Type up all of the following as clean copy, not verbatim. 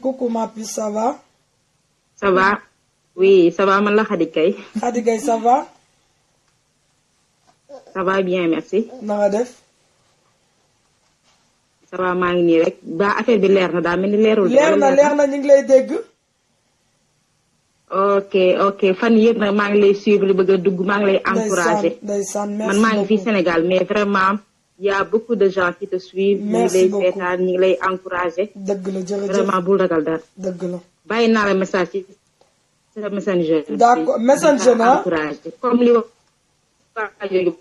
coucou ma puce, ça va? Ça va? Oui, ça va, man la Khady Gaye. Khady Gaye, ça va? Ça va bien, merci. Na nga def? Ça va, maa ngi nii rek ba affaire bi leer na daa mel ni leerul. leer na ñu ngi lay dégg. ok fan yëpp nag maa ngi lay suivre li bëgg a dugg maa ngi lay encourager. ndeysaan merci man maa ngi fii Sénégal mais vraiment y a beaucoup de gens qui te suivent. merci beaucoup ñu ngi lay seetaan ñu ngi lay encourager. dëgg la jërëjëf vraiment bul ragal dara. dëgg la. bàyyi naa la message ci sa messenger. d'accord messenger na encourager comme li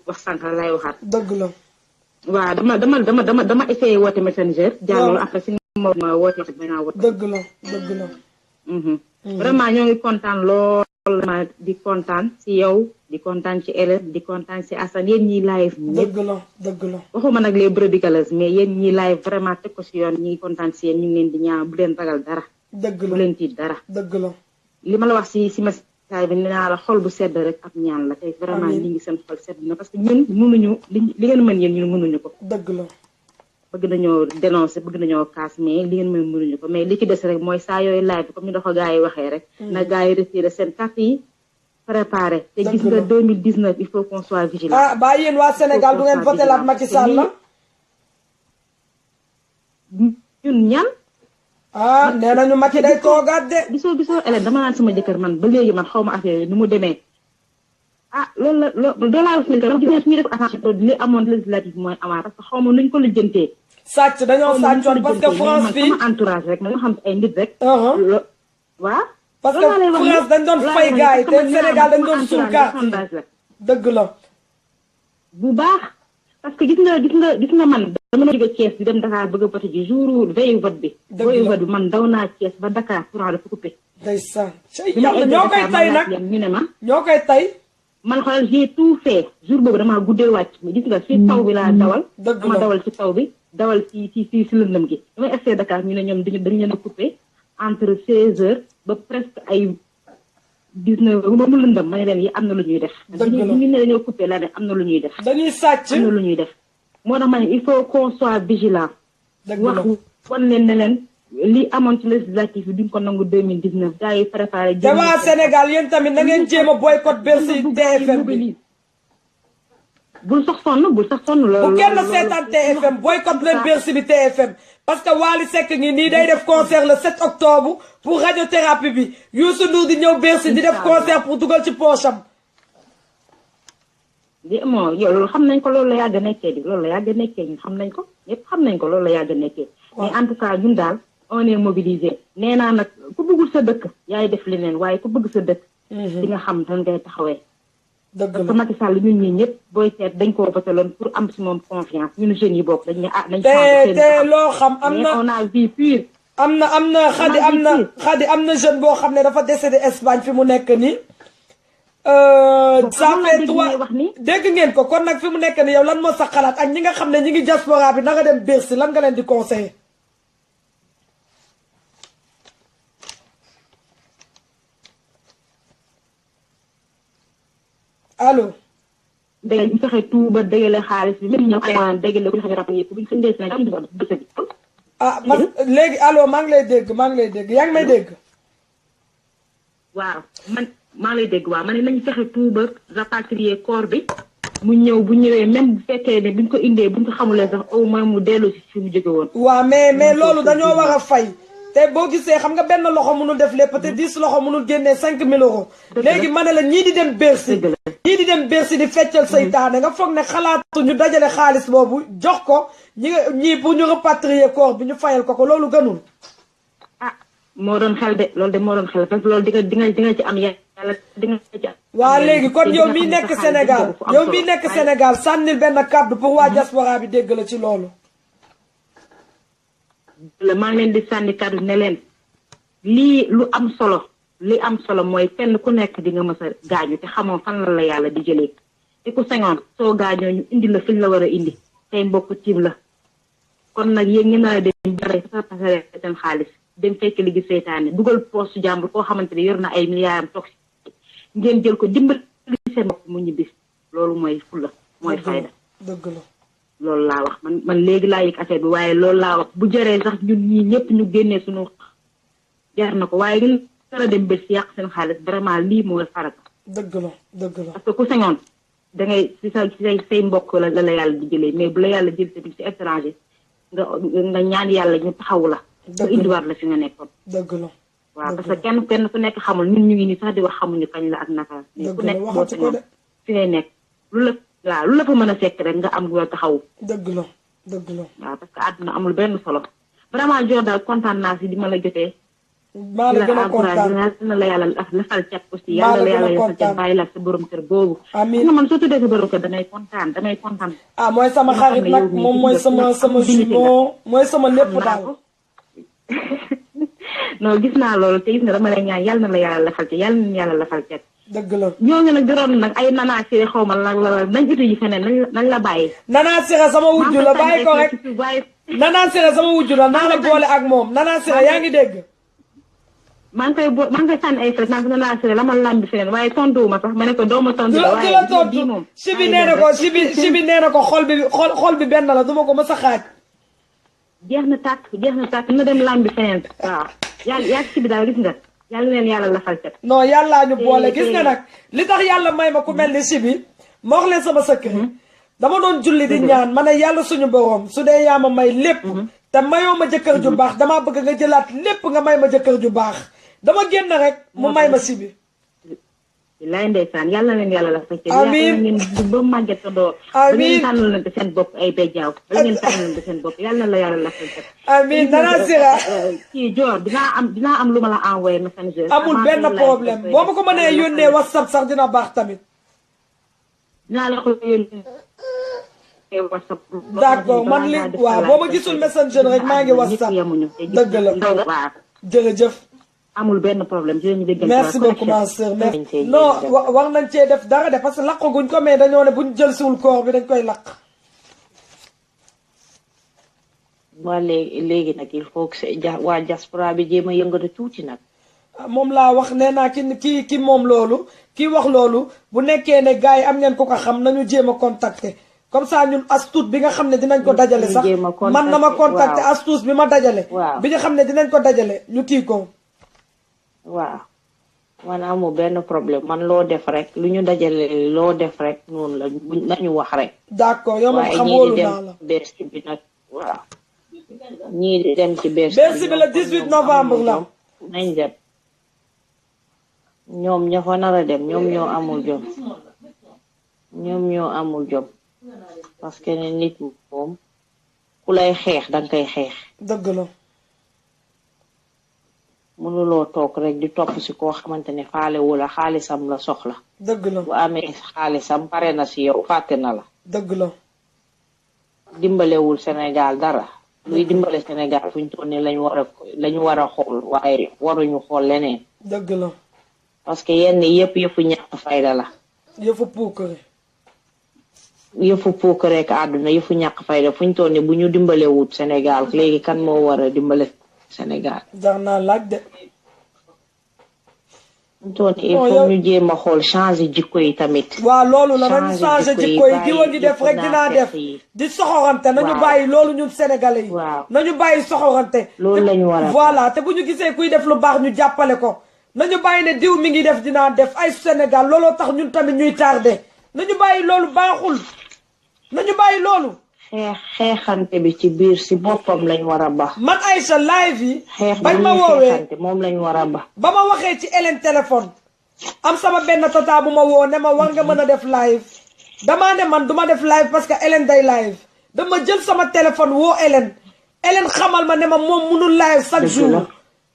wax sànq lay waxaat. dëgg la. waaw dama essayé woote messenger. jàllul après si ma woote benn woote. dëgg la. vraiment ñoo ngi kontaan lool ma di kontaan ci yow di kontaan ci Hélène di kontaan ci Assane yéen ñiy live dëgg la. waxuma nag les brebis galeuses mais yéen ñiy live vraiment teg ko ci yoon ñi ngi kontaan ci yéen ñu ngi leen di ñaan bu leen ragal dara. dëgg la bu leen tiit dara. dëgg la. li ma la wax ci message bi nee naa la xol bu sedd rek ak ñaan la tey vraiment ñi ngi seen xol sedd na parce que ñun mënuñu li ngeen mën yéen ñun mënuñu ko. dëgg la. bëgg nañoo dénoncer bëgg nañoo kaas mais li ngeen mën mënuñu ko mais li ci des rek mooy saa yooyu live bi comme ni dafa gars yi waxee rek. na gars yi retiré seen carte yi préparé. te gis nga 2019 il faut qu'on soit vigilant. ah ba yéen waa Sénégal du ngeen voté laat Macky Sall la. ñun ñan. ah nee nañu Macky day toogaat de. gisoo Hélène dama naan sama jëkkër man ba léegi man xaw ma affaire yi nu mu demee. ah loolu la loolu laa wax ni que gis nga suñu def attention li amoon législative mooy amaat parce que xaw ma nuñ ko lijjantee. sàcc dañoo sàccoon parce que France fii sama entourage rek nga xam ay nit rek. waaw. parce que France dañ doon fay gars yi te Sénégal dañ doon suul carte yi dëgg la. bu baax parce que gis nga man dama na jóge Thiès di dem Dakar bëgg a vote ji jour veille vote bi. veille vote bi man daw naa Thiès ba Dakar courant dafa coupé. ndeysaan. yàlla ñoo koy tay nag ñu ne ma ñoo koy tay. man xoolal j'ai tout fait jour boobu damaa guddee wàcc mais gis nga si taw bi laa dawal. dama dawal ci taw bi dawal ci lëndëm gi. damay essayé Dakar ñu ne ñoom dañu leen a coupé entre 16h ba presque ay 19h ba mu lëndëm ma ne leen yi am na lu ñuy def. dëgg la ñu ne dañoo coupé la ne am na lu ñuy def. dañuy sàcc am na lu ñuy def. moo tax ma ne il faut qu'on soit vigilant. dëgg la wax wan leen ne leen li amoon ci législative bi duñ ko nangu 2019 gars yi préparé. te waa Sénégal yéen tamit na ngeen jéem a boycott Bercy TFM bi. bul sax sonn loolu. bu kenn seetaan TFM boycott leen Bercy bi TFM. parce que Wally Seck ngi nii day def concert le 7 octobre pour radiothérapie bi Youssou Ndour di ñëw Bercy di def concert pour dugal ci poche am. yow loolu xam nañ ko loolu la yàgg nekkee di loolu la yàgg nekkee ñun xam nañ ko ñëpp xam nañ ko loolu la yàgg nekkee. mais en tout cas ñun daal on est mobilisé. nee naa nag ku bëggul sa dëkk yaay def leneen waaye ku bëgg sa dëkk. di nga xam nan ngay taxawee. dëgg la parce que Macky Sall ñun ñii ñëpp booy seet dañ koo voteloon pour am si moom confiance ñun jeunes yi bokk dañ ne nañ. te loo xam am na mais on a vu pur. am na xadi am na jeune boo xam ne dafa décédé Espagne fi mu nekk nii. ça fait 3 dégg ngeen ko kon nag fi mu nekk nii yow lan moo sa xalaat ak ñi nga xam ne ñi ngi diaspora bi na nga dem Bercy lan nga leen di conseiller. allo. dégg nga fexe tout ba dégale xaalis bi même ñoom ay dégale ko xam ne yëpp bu ñu ko indee Sénégal ñu ko ah parce que léegi allo maa ngi lay dégg yaa ngi may dégg. waaw man maa lay dégg waaw man nañu fexe tout ba rapatrier corps bi mu ñëw bu ñëwee même bu fekkee ne buñ ko indee buñ ko xamulee sax au moins mu dellu si fi mu jóge woon. waaw mais loolu dañoo war a fay. te boo gisee xam nga benn loxo mënul def lépp te 10 loxo mënul génnee 5000 euros. léegi ma ne la ñii di dem Bercy. di feccal saytaane nga foog ne xalaatu ñu dajale xaalis boobu jox ko ñii pour ñu rapatrier corps bi ñu fayal ko loolu gënul. ah moo doon xel de loolu de moo doon xel parce que loolu di nga ci am yàlla di nga ci am. waa léegi kon yow mii nekk Sénégal sànnil benn kàddu pour waa diaspora bi dégg la ci loolu. maa ngi leen di sànni kàddu ne leen lii lu am solo mooy kenn ku nekk di nga mës a gaañu te xamoo fan la yàlla di jëlee te ku sañoon soo gaañoo ñu indi la fi ñu la war a indi tey mbokk tiim la kon nag yéen ngeen naa dem bare pasare seen xaalis dem fekk li gi seytaane dugal poste jàmbur koo xamante ne yor na ay milliards toog ngeen jël ko dimbali seen bopp mu ñibbi loolu mooy fulla mooy fayda. dëgg la. loolu laa wax man léegi laa yëg affaire bi waaye loolu laa wax bu jëree sax ñun ñii ñëpp ñu génnee suñu jar na ko waaye ñun nar a dem bés yàq seen xaalis vraiment lii mooy farata. dëgg la dëgg la. parce que ku sañoon da ngay si say mbokk la la yàlla di jëlee mais bu la yàlla jël tamit si étranger nga ñaan yàlla ñu taxaw la. dëgg la indiwaat la fi nga nekkoon. dëgg la. waaw parce que kenn ku nekk xamul ñun ñu ngi nii sax di wax xamuñu kañ la ak naka. dëgg ku la nekk boo waxatu ko sañoon de. fi ngay nekk lu la fa mën a fekk rek nga am lu la taxaw. dëgg la dëgg la. waaw parce que àdduna amul benn solo vraiment joor daal kontaan naa si di ma la jotee. maa la gën a kontaan dina la yàlla lafal cat aussi. maa la yàlla gën a yàlla lafal cat kontaan bàyyi la sa borom kër boobu. amiin nga man soo tuddee sa borom kër damay kontaan. ah mooy sama xarit nag moom mooy sama jumeau mooy sama lépp daal. non gis naa loolu te gis nga dama lay ñaan yàlla na la yàlla lafal cat yàlla na yàlla lafal cat. dëgg la. ñooñu nag gërëm nag ay Nana Siré xaw ma lan la nañ uti ji feneen nañ la bàyyi. Nana Siré sama wujju la bàyyi ko rek. Nana Siré sama wujju la naa la boole ak moom Nana Siré yaa ngi dégg. maa ngi koy sànni ay frais naan Nana Siré la ma lambi feneen waaye tontuwuma sax ma ne ko doo ma tontu la waaye la tontu Sibi nee na ko Sibi nee na ko xol bi benn la duma ko mës a xaaj. jeex na tàkk na dem lambi feneen waaw yaa Sibi daal gis nga. yàlla leen yàlla lafal cat. non yàllaa ñu boole gis nga nag li tax yàlla may ma ku mel ni Sibi ma wax leen sama secret dama doon julli di ñaan ma ne yàlla suñu borom su dee yaa ma may lépp te mayoo ma jëkkër ju baax damaa bëgg nga jëlaat lépp nga may ma jëkkër ju baax dama génn rek mu may ma Sibi. lay ndeysaan yàlla leen yàlla lafal cat. amiin ngeen ba màgget ko doo. amiin ba ngeen tànnal leen seen bopp ay béjjaaw. ba ngeen tànnal leen seen bopp yàlla na la yàlla lafal cat. amiin Nana Siré. kii Dior dinaa am lu ma la envoyé messenger. amul benn problème boo ma ko mënee yónnee WhatsApp sax dina baax tamit. dinaa la ko yónnee WhatsApp. d'accord man li waaw boo ma gisul messenger rek maa ngi WhatsApp. dëgg la jërëjëf. amul benn problème dinañu dégg. merci beaucoup ma soeur merci. non war nañ cee def dara de parce que laqaguñ ko mais dañoo ne buñ jël siwul koor bi dañ koy laq. waa léegi nag il faut que waa diaspora bi jéem a yëngatu tuuti nag. moom laa wax nee naa ki moom loolu ki wax loolu bu nekkee ne gars yi am ngeen ko xam nañu jéem a contacter comme ça ñun astuut bi nga xam ne dinañ ko dajale sax man na ma contacter astuut bi ma dajale. bi nga xam ne dinañ ko dajale ñu kii ko. waaw man amu benn problème man loo def rek lu ñu dajale loo def rek noonu la nañu wax rek. d'accord yow moom xam wóolu naa la waaye ñii di dem bi nag waaw. ñii di dem ci Bercy bi le 18 novembre la. nañ dem ñoom ña fa nar a dem ñoom ñoo amul jom parce que ne nit moom ku lay xeex danga koy xeex. dëgg la. mënuloo toog rek di topp si koo xamante ne faale wala xaalisam la soxla. dëgg la bu amee xaalisam pare na si yow fàtte na la. dëgg la. dimbalewul Sénégal dara. luy dimbale Sénégal fuñ toll nii lañu war a xool waaye waruñu xool leneen. dëgg la. parce que yenn yëpp yëfu ñàkk fayda la. yëfu puukare. yëfu puukare ak àdduna yëfu ñàkk fayda fuñ toll nii bu ñu dimbalewut Sénégal léegi kan moo war a dimbale Sénégal. jar naa laaj de. fuñ toll nii il faut ñu jéem a xool changer jikko yi tamit. waaw loolu la nañu changer jikko yi diwa ngi def rek dinaa def di soxorante nañu bàyyi loolu ñun sénégalais yi. waaw nañu bàyyi soxorante. loolu lañu war a voilà te bu ñu gisee kuy def lu baax ñu jàppale ko. nañu bàyyi ne diw mi ngi def dinaa def ay Sénégal looloo tax ñun tamit ñuy tardé nañu bàyyi loolu baaxul nañu bàyyi loolu. xeexante bi ci biir si boppam lañ war a ba. man Aïcha live yi. bañ ma woowee moom lañ war a ba. ba ma waxee ci Hélène téléphone am sama benn tata bu ma woo ne ma war nga mën a def live damaa ne man duma def live parce que Hélène day live dama jël sama téléphone woo Hélène xamal ma ne ma moom munul live chaque jour.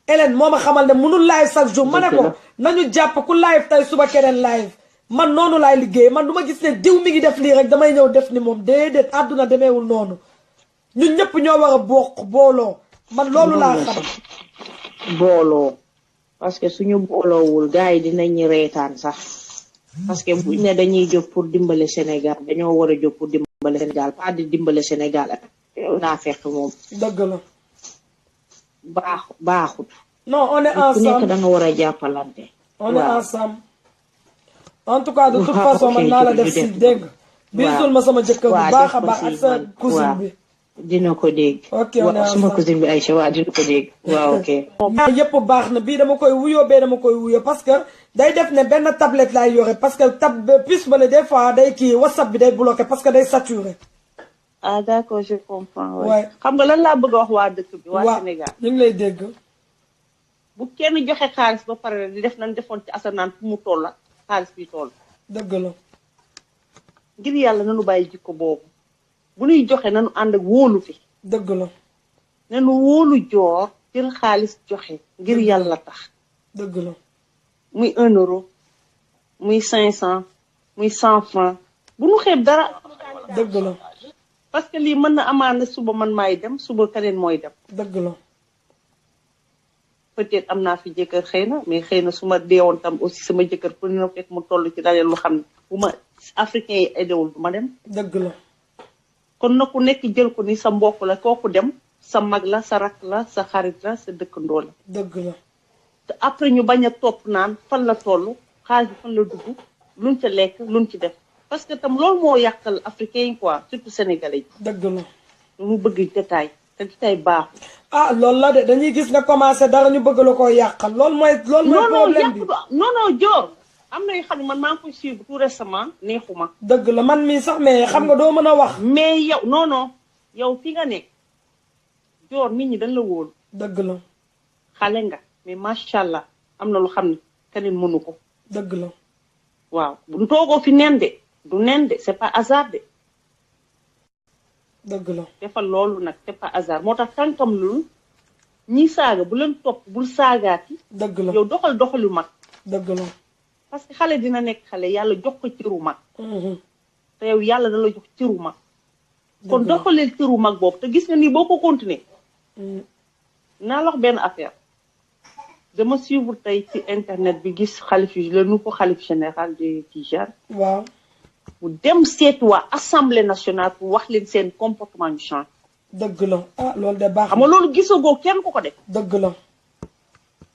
Hélène moo ma xamal ne munul live chaque jour ma ne ko nañu jàpp ku live tey suba keneen live man noonu laay liggéey man du ma gis ne diw mi ngi def lii rek damay ñëw def ni moom déedéet àdduna demeewul noonu ñun ñëpp ñoo war a booloo man loolu laa xam. booloo parce que suñu booloowul gars yi dinañu reetaan sax parce que buñ ne dañuy jóg pour dimbale Sénégal dañoo war a jóg pour dimbale Sénégal pas di dimbale Sénégal ak naa fekk moom. dëgg la. baaxut. non on est ensemble ku nekk da nga war a jàppalante. on est ensemble. en tout cas de toute façon man naa la def si dégg. bisul ma sama jëkkër bu baax a baax ak sa cousine bi. dina ko dégg. ok on est waaw suma ensemble. cousine bi Aïcha waaw dina ko dégg. waaw ok. ñaar yëpp baax na bii dama koy wuyoo bee dama koy wuyoo parce que day def ne benn tablette laay yore parce que puce ba des fois day kii whatsapp bi day bloqué parce que day saturé. ah d'accord je comprends. Ouais. xam nga lan laa bëgg a wax waa dëkk bi waa waaw Sénégal. ñu ngi lay dégg. bu kenn joxe xaalis ba pare di def nañ defoon ci asanaan fu mu toll ak xaalis bi toll. dëgg la. ngir yàlla nanu bàyyi jikko boobu bu ñuy joxe nanu ànd ak wóolu fi dëgg la. nanu wóolu joor jël xaalis joxe ngir yàlla tax dëgg la. muy 1 euro muy 500 muy 100 francs bu nu xeeb dara dëgg la. parce que lii mën na amaana suba man maay dem suba keneen mooy dem dëgg la. peut-être am naa fi jëkkër xëy na mais xëy na su ma deewoon tam aussi sama jëkkër pour ñu fekk mu toll ci dalee lu xam ne bu ma africain yi aidewul du ma dem dëgg la. kon na ku nekk jël ko ni sa mbokk la kooku dem sa mag la sa rak la sa xarit la sa dëkkandoo la dëgg la. te après ñu bañ a topp naan fan la toll xaalis bi fan la dugg luñ ca lekk luñ ci def parce que tam loolu moo yàqal africain yi quoi surtout sénégalais yi dëgg la. mu bëgg détail te détail baaxul ah loolu la de dañuy gis nga commencé dara ñu bëgg la koo yàqal loolu mooy problème bi. non Dior am na yoo xam ne man maa ngi koy suivre tout récemment neexuma dëgg la man mii sax mais xam nga doo mën a wax. mais yow non yow fi nga nekk Dior nit ñi dañ la wóolu dëgg la. xale nga mais macha allah am na lu xam ne keneen mënu ko dëgg la. waaw bu toogoo fi nen de du nen de c'est pas hasard de dëgg la. defal loolu nag c'est pas hasard moo tax tànkam lu ñi saaga bu leen topp bul saagaati dëgg la. yow doxalu mag dëgg la. parce que xale dina nekk xale yàlla jox ko ciru mag te yow yàlla da la jox ciru mag kon doxaleel ciru mag boobu te gis nga nii boo ko continuer naa la wax benn affaire dama suivre tey ci internet bi gis xalif yi le nouveau xalif général de Tijane waaw. mu dem seetu waa assemblée nationale pour wax leen seen comportement ñu change dëgg la ah loolu de baax xam nga loolu gisagoo kenn ko def dëgg la.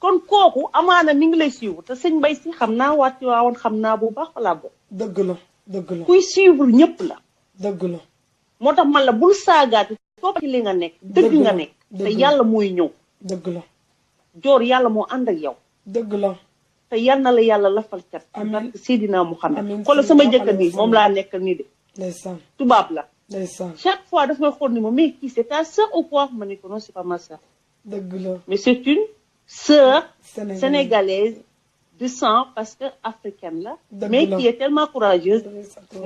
kon kooku amaana mi ngi lay suivre te sëñ Mbaye si xam naa wàcci waawoon xam naa bu baax wala bo dëgg la. dëgg la. kuy suivre ñëpp la dëgg la. moo tax man la bul saagaati topp ci li nga nekk dëgg nga nekk te yàlla mooy ñëw dëgg la. Joor yàlla moo ànd ak yow dëgg la. te yal na la yàlla lafal cat barke Seydina Muhammad xoolal sama jëkkër nii moom laa nekkal nii de ndeysaan. tubaab la ndeysaan. chaque fois daf may xool ni ma mais kii c'est ta sœur ou quoi ma ne ko non c'est pas ma sœur dëgg la. mais c'est une sœur Sénégalaise. sénégalaise de sang parce que africaine la Dëgg mais la. qui est tellement courageuse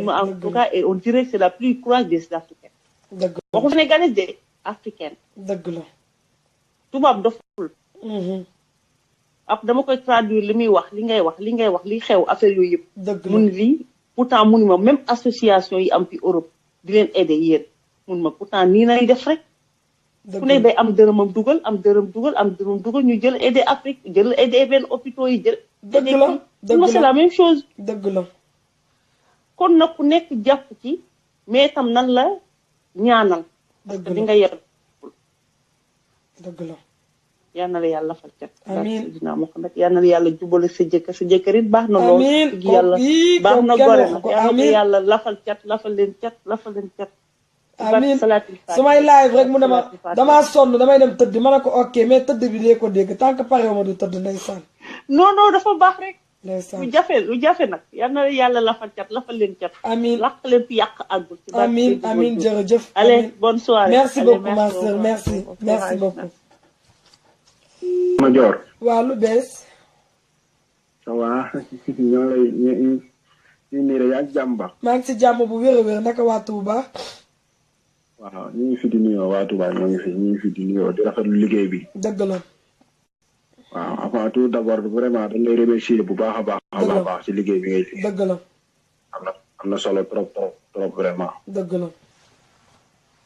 en tout cas et on dirait que c'est la plus courageuse des africaines dëgg la. waxu sénégalaise de africaine dëgg la. tubaab doful ab dama koy traduire li muy wax li ngay wax li xew affaire yooyu yëpp dëgg la. mun lii pourtant mun ma même association yi am fi Europe di leen aider yéen mun ma pourtant nii nay def rek dëgg ku ne day am dërëmam dugal am dërëm dugal ñu jël aider Afrique jël aider benn hôpitaux yi jël dëgg la. dëgg la c'est la même chose dëgg la. kon nag ku nekk jàpp ci mais tam nan la ñaanal parce que dëgg di la. nga yer dëgg la. yal na la yàlla fal cat amiin dina moo xam nag yal na la yàlla jubale sa jëkkër it baax na lool amiin dëgg yàlla kooku baax na kenn gore waxu na ko yal na ko amiin yàlla lafal cat lafal leen cat amiin su may live rek mu ne ma damaa sonn damay dem tëdd ma ne ko ok mais tëdd bi dee ko dégg tant que pare ma du tëdd ndeysaan. non dafa baax rek ndeysaan. lu jafe nag yal na la yàlla lafal cat lafal leen cat amiin laq leen fi yàq àggul ci amiin jërëjëf. allez bonne soirée merci allez, beaucoup ma soeur merci beaucoup. ma Dior. waaw lu bees. ça va ñoo lay ñu nii rek yaa ngi jàmm ba. maa ngi ci jàmm bu wér a wér naka waa Touba. waaw ñu ngi fi di nuyoo waa Touba ñu ngi fi di nuyoo di rafetlu liggéey bi. dëgg la. waaw avant tout d'abord vraiment dañ lay remercier bu baax a baax. a baax ci liggéey bi ngay fi. dëgg la. am na solo trop vraiment. dëgg la.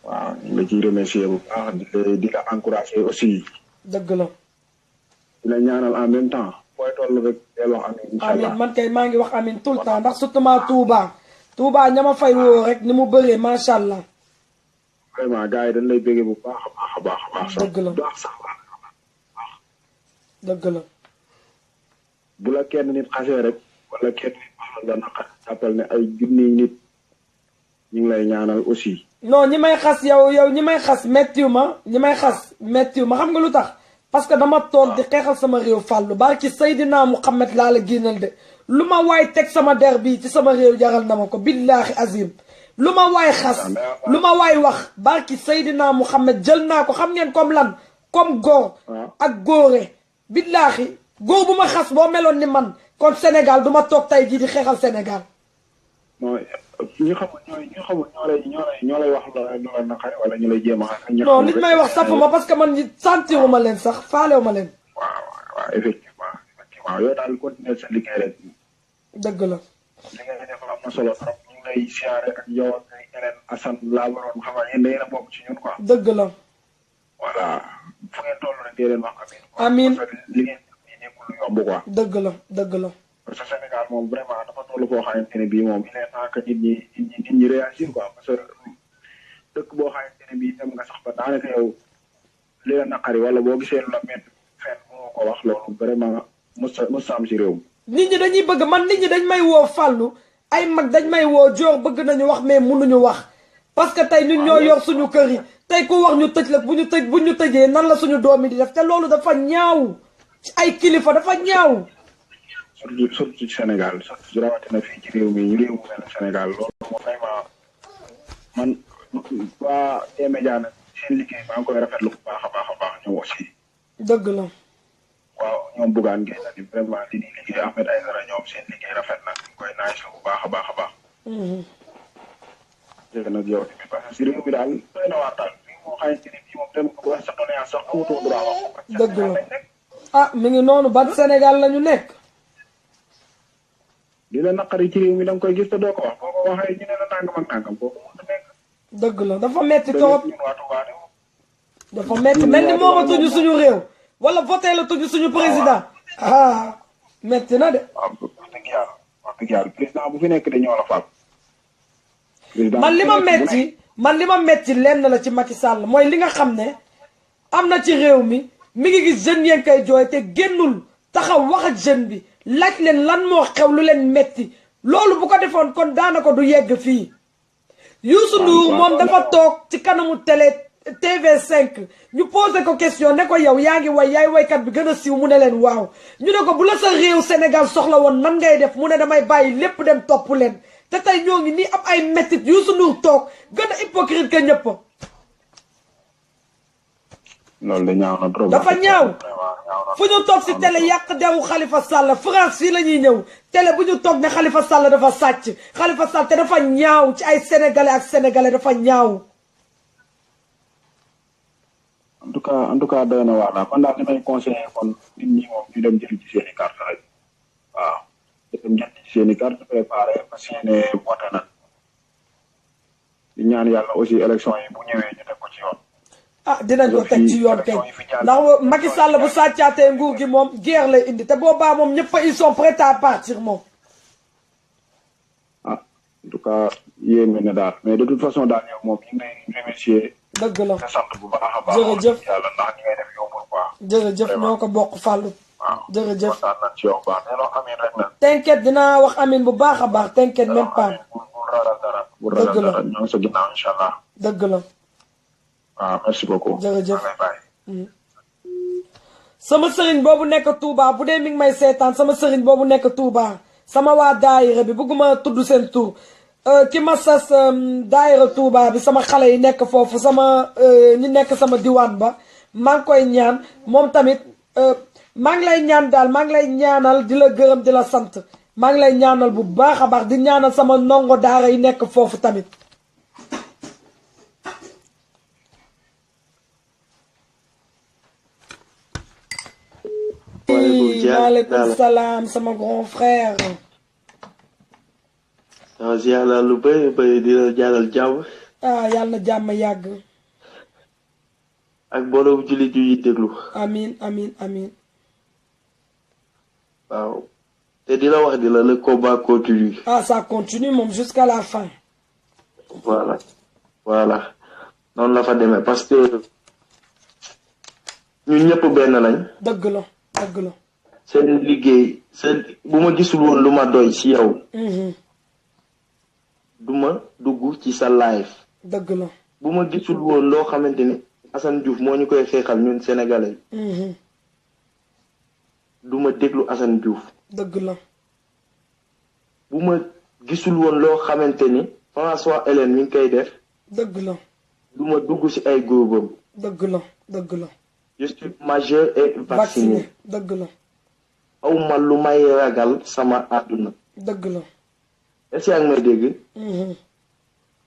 waaw ñu la ciy remercier bu baax di la encourager aussi. dëgg la. di la ñaanal en même temps. fooy toll rek del wax amiin incha allah amiin man kay maa ngi wax amiin tout le temps ndax surtout ma Touba ñama fay woo rek ni mu bëree macha allah. vraiment gars yi dañ lay bëggee bu baax a baax. dëgg la dëgg la. bu la kenn nit xasee rek wala kenn nit wax la nga naqar jàppal ne ay junniy nit ñu ngi lay ñaanal aussi non ñi may xas yow ñi may xas méttiw ma ñi may xas méttiw ma xam nga lu tax parce que dama toog di xeexal sama réew fàllu barki Seydina Muhammad laa la génnal de lu ma waay teg sama der bii ci sama réew jaral na ma ko billaahi azim lu ma waay xas lu ma waay wax barki Seydina Muhammad jël naa ko xam ngeen comme lan comme góor ak góore billaahi góor bu ma xas boo meloon ni man kon Sénégal du ma toog tey jii di xeexal Sénégal ñu xamul ñoo lay wax loola naqari wala ñu lay jéem a xam. non li may wax safuma parce que man sentiruma leen sax faalewuma leen. waaw effectivement yow daal continuer sa liggéey rek. dëgg la. li nga def am na solo trop ñu ngi lay siyaare ak yow ak keneen Assane laa waroon xam nga yéen a bokk ci ñun quoi. dëgg la. voilà fu ngeen toll rek dee leen wax amiin parce que li ngeen di nekkul lu yomb quoi. dëgg la dëgg la. parce que Sénégal moom vraiment dafa toll foo xamante ne bii moom il est temps que nit ñi réagir quoi parce que dëkk boo xamante ne bii dem nga sax ba daanaka yow li la naqari wala boo gisee lu la métti fenn moo ko wax loolu vraiment mos am ci réew mi. nit ñi dañuy bëgg man nit ñi dañ may woo fàllu ay mag dañ may woo joor bëgg nañu wax mais mënuñu wax parce que tey ñun ñoo yor suñu kër yi tey ku wax ñu tëj la bu ñu tëjee nan la suñu doom yi di def te loolu dafa ñaaw ci ay kilifa dafa ñaaw. surtout ci Sénégal surtout rawatina fii ci réew mi réew mu mel Sénégal loolu moom vraiment man waa D-Média nag seen liggéey maa ngi koy rafetlu bu baax a baax ñoom aussi. dëgg la. waaw ñoom Bougane Gueye Dany vraiment li ñuy liggéey Ahmed Aïdara ñoom seen liggéey rafet na ñu koy naaj bu baax a baax. dégg nag yow tamit parce que si réew mi daal doy na waar daal fii moo xamante ni bii moom dem ko wax sa doléance sax amatoo droit wax. dëgg la ah mi ngi noonu ban Sénégal la ñu nekk. li la naqari ci réew mi da nga koy gis te doo ko wax boo ko waxee ñu ne la nangam ak nangam boo ko mënut a nekk. dëgg la dafa metti trop dafa metti mel ni moomatuñu suñu réew wala voté la tuñu suñu président ah metti na de. waaw wax dëgg yàlla président bu fi nekk de ñoo la fal. man li ma metti lenn la ci Macky Sall mooy li nga xam ne am na ci réew mi ngi gis jeunes yi koy jooy te génnul taxaw wax ak jeune bi. laaj leen lan moo xew lu leen metti loolu bu ko defoon kon daanaka du yegg fii Youssou Ndour moom dafa toog ci kanamu télé TV5 ñu posé ko question ne ko yow yaa ngi way yaay waykat bi gën a siiw mu ne leen waaw ñu ne ko bu la sa réew Sénégal soxla woon nan ngay def mu ne damay bàyyi lépp dem topp leen te tey ñoo ngi nii am ay mettit Youssou Ndour toog gën a hypocrite que ñëpp. loolu de ñaaw na trop. dafa ñaaw fu ñu toog si télé yàq deru Khalifa Sall France fii la ñuy ñëw télé bu ñu toog ne Khalifa Sall dafa sàcc Khalifa Sall te dafa ñaaw ci ay sénégalais ak sénégalais dafa ñaaw. en tout cas doy na waar daal man daal li may conseillé kon nit ñi moom ñu dem jël ci seen i carte rek waaw dem jël ci seen i carte préparé parce que ne voté na di ñaan yàlla aussi élection yi bu ñëwee ñu teg ko ci yoon. ah dinañ ko teg ci yoon kay ndax Macky Sall bu sàccaatee nguur gi moom guerre lay indi te boobaa moom ñëpp ils sont prêts à partir moom. ah en tout cas yéeme na daal mais de toute façon daal yow moom ñu ngi lay remercier. dëgg la te sant bu baax a baax. jërëjëf yàlla ndax ni ngay def yombul quoi. jërëjëf ñoo ko bokk Fallou. waaw jërëjëf kontaan nañ ci yow baax nee na amin rek na. t'inquiète dinaa wax amin bu baax a baax t'inquiète même pas. bu ragal dara. bu ragal dara ñoo ngi sa ginnaaw incha allah. dëgg la. waaw merci beaucoup. jërëjëf sama sëriñ boobu nekk Touba bu dee mi ngi may seetaan sama sëriñ boobu nekk Touba sama waa daayira bi bëgguma tudd seen tur ki ma sas daayira Touba bi sama xale yi nekk foofu sama ñi nekk sama diwaan ba maa ngi koy ñaan moom tamit maa ngi lay ñaan daal maa ngi lay ñaanal di la gërëm di la sant maa ngi lay ñaanal bu baax a baax di ñaanal sama ndongo daara yi nekk foofu tamit. maaleykum salaam sama grand frère. waaw ziar naa lu bëri bëri di la jàllal jàmm. ah yàlla na jàmm yàgg. ak mbooloo jullit yu déglu. amiin amiin amiin. waaw te di la wax di la le combat continue. ah ça continue moom jusqu'à la fin. voilà noonu la fa demee parce que ñun ñëpp benn lañ. dëgg la. dëgg la. seen liggéey seen bu ma gisul woon lu ma doy ci yow. du ma dugg ci sa live dëgg la. bu ma gisul woon loo xamante ni Assane Diouf moo ñu koy xeexal ñun sénégalais du ma déglu Assane Diouf. dëgg la. bu ma gisul woon loo xamante ni François Hélène mi ngi koy def. dëgg la. du ma dugg ci ay groupam. dëgg la dëgg la. je suis majeur et vacciné. dëgg la. aw ma lu may ragal sama àdduna. dëgg la. est-ce que yaa ngi may dégg.